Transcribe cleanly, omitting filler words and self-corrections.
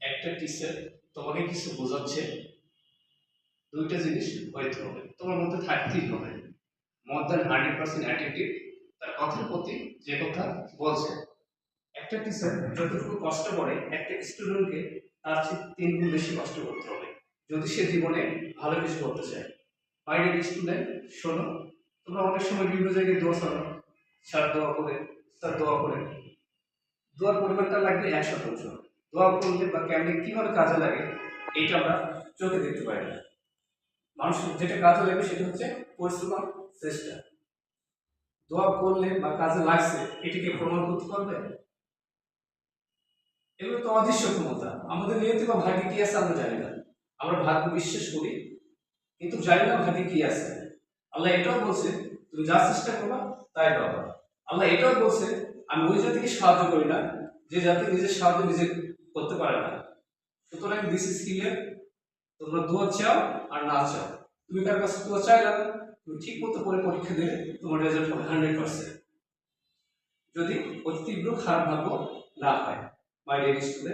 একটা টিচার তোমাকে কিছু বোঝাচ্ছে, দুইটা জিনিস হইতে হবে, তোমার মধ্যে থাকতেই হবে। মোর দ্যান 100% অ্যাটেন্টিভ, তার কথার প্রতি যে কথা বলছে। একটা টিচার যতটুকু কষ্ট করে একটা স্টুডেন্টকে তার চেয়ে 3 গুণ বেশি কষ্ট করতে হবে যদি সে জীবনে ভালো কিছু করতে চায়। মাই ডিয়ার স্টুডেন্ট, শোনো, তোমরা অনেক সময় বিভিন্ন জায়গায় দোয়া চালাও, স্যার দোয়া করে, স্যার দোয়া করে। দোয়ার পরিমাণটা লাগবে 100%। দোয়া করলে বা কেমনে কিভাবে কাজে লাগে এইটা আমরা চোখে দেখতে পাই না। মানুষ যেটা কাজে লাগবে সেটা হচ্ছে পরিশ্রম আর চেষ্টা। দোয়া করলে বা কাজে লাগছে এটাকে প্রমাণ করতে পারবে? এগুলো তো অদৃশ্য ক্ষমতা, আমাদের নিয়তি বা ভাগ্যে কি আছে আমরা জানি না। আমরা ভাগ্য বিশ্বাস করি কিন্তু জানি না ভাগ্যে কি আছে। আল্লাহ এটাও বলছে তুমি যা চেষ্টা করবা তাই পাবা। আল্লাহ এটাও বলছে আমি ওই জাতিকে সাহায্য করি না যে জাতি নিজের সাহায্য নিজে করতে পারে না। সুতরাং দিস ইজ ক্লিয়ার, তোমরা দোয়া চাও আর না চাও, তুমি কার কাছে দোয়া চাইলা, তুমি ঠিক মতো করে পরীক্ষা দিলে তোমার রেজাল্ট হবে 100%, যদি অতি তীব্র খারাপ ভাগ্য না হয়। My dear student,